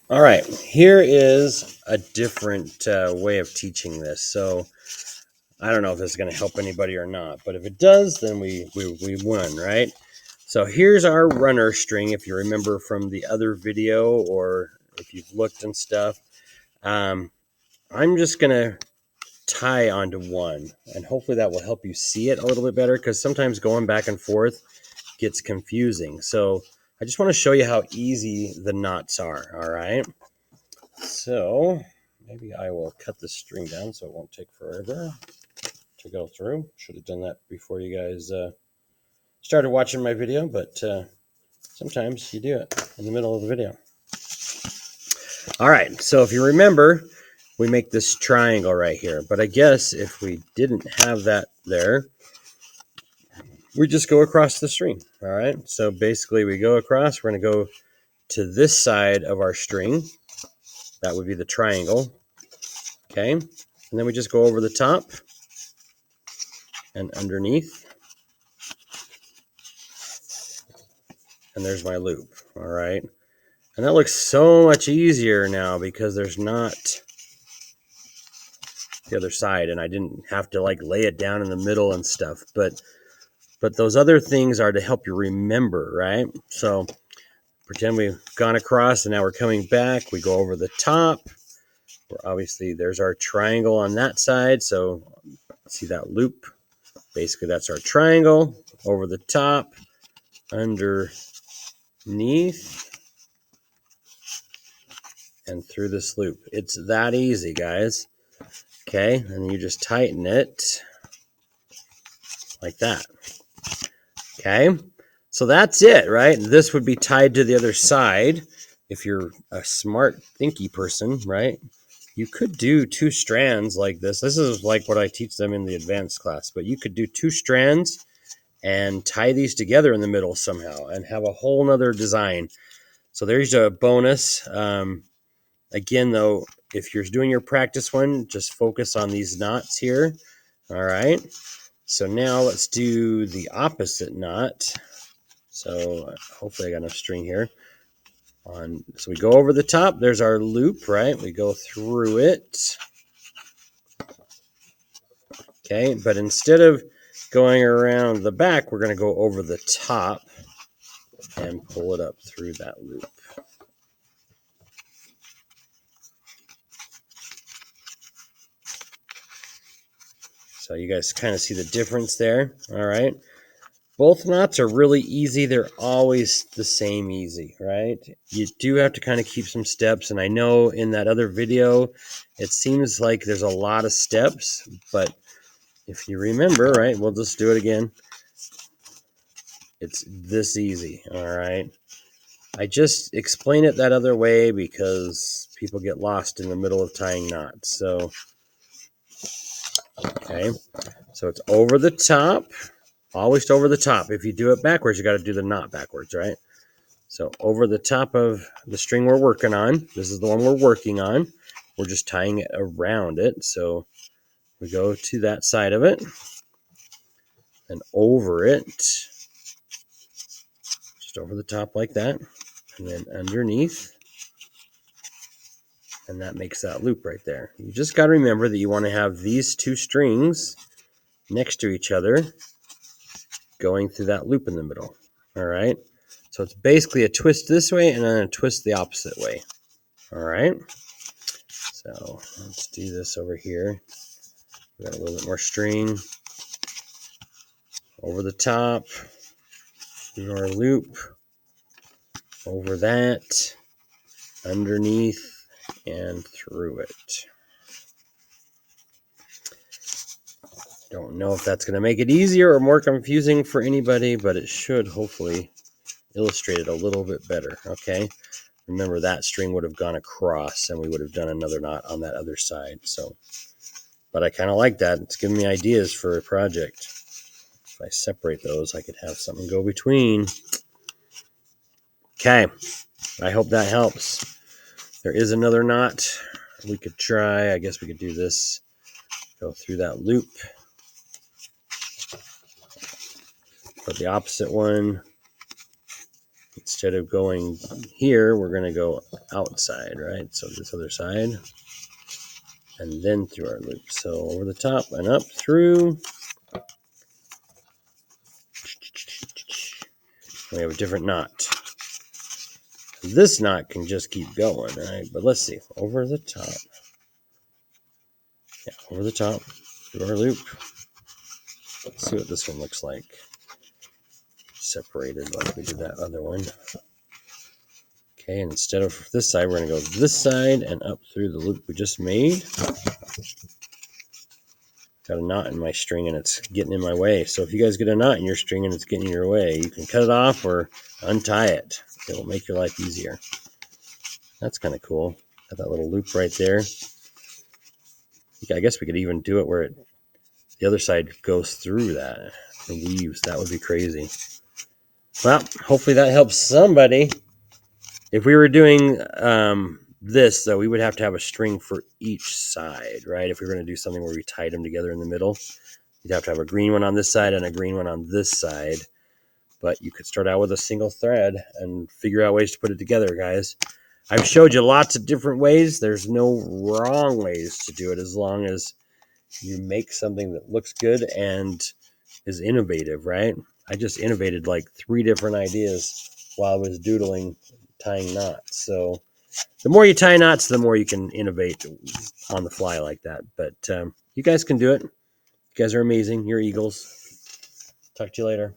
All right, here is a different way of teaching this. So I don't know if this is going to help anybody or not, but if it does, then we won, right? So here's our runner string, if you remember from the other video or if you've looked and stuff. I'm just going to tie onto one, and hopefully that will help you see it a little bit better, because sometimes going back and forth gets confusing. So I just want to show you how easy the knots are, all right? So maybe I will cut the string down so it won't take forever to go through. Should have done that before you guys started watching my video, but sometimes you do it in the middle of the video. All right, so if you remember, we make this triangle right here, but I guess if we didn't have that there, we just go across the string. All right, so basically we go across, we're going to go to this side of our string. That would be the triangle. Okay, and then we just go over the top and underneath. And there's my loop. All right. And that looks so much easier now because there's not the other side, and I didn't have to like lay it down in the middle and stuff. But those other things are to help you remember, right? So pretend we've gone across and now we're coming back. We go over the top. Obviously, there's our triangle on that side. So see that loop? Basically, that's our triangle. Over the top, underneath, and through this loop. It's that easy, guys. Okay, and you just tighten it like that. Okay, so that's it, right? This would be tied to the other side. If you're a smart, thinky person, right? You could do two strands like this. This is like what I teach them in the advanced class, but you could do two strands and tie these together in the middle somehow and have a whole nother design. So there's a bonus. Again, though, if you're doing your practice one, just focus on these knots here. All right. So now let's do the opposite knot. So hopefully I got enough string here. So we go over the top. There's our loop, right? We go through it. Okay, but instead of going around the back, we're going to go over the top and pull it up through that loop. So you guys kind of see the difference there. All right. Both knots are really easy. They're always the same easy, right? You do have to kind of keep some steps. And I know in that other video, it seems like there's a lot of steps, but if you remember, right, we'll just do it again. It's this easy, all right? I just explain it that other way because people get lost in the middle of tying knots. So, okay, so it's over the top, always over the top. If you do it backwards, you got to do the knot backwards, right? So over the top of the string we're working on, this is the one we're working on. We're just tying it around it. So we go to that side of it and over it, just over the top like that, and then underneath. And that makes that loop right there. You just got to remember that you want to have these two strings next to each other going through that loop in the middle. All right. So it's basically a twist this way and then a twist the opposite way. All right. So let's do this over here. We got a little bit more string over the top, do our loop, over that, underneath, and through it. Don't know if that's going to make it easier or more confusing for anybody, but it should hopefully illustrate it a little bit better. Okay. Remember that string would have gone across and we would have done another knot on that other side. So, but I kind of like that. It's giving me ideas for a project. If I separate those, I could have something go between. Okay. I hope that helps. There is another knot we could try. I guess we could do this. Go through that loop. Put the opposite one instead of going here, we're going to go outside, right? So this other side, and then through our loop. So over the top and up through. We have a different knot. This knot can just keep going, right? But let's see, over the top. Yeah, over the top, through our loop. Let's see what this one looks like. Separated like we did that other one. Okay, and instead of this side, we're going to go this side and up through the loop we just made. Got a knot in my string and it's getting in my way. So if you guys get a knot in your string and it's getting in your way, you can cut it off or untie it. It will make your life easier. That's kind of cool. Got that little loop right there. I guess we could even do it where the other side goes through that and weaves. That would be crazy. Well, hopefully that helps somebody. If we were doing this, though, we would have to have a string for each side, right? If we were going to do something where we tied them together in the middle, you'd have to have a green one on this side and a green one on this side. But you could start out with a single thread and figure out ways to put it together, guys. I've showed you lots of different ways. There's no wrong ways to do it as long as you make something that looks good and is innovative, right? I just innovated like 3 different ideas while I was doodling tying knots. So the more you tie knots, the more you can innovate on the fly like that. But you guys can do it. You guys are amazing. You're eagles. Talk to you later.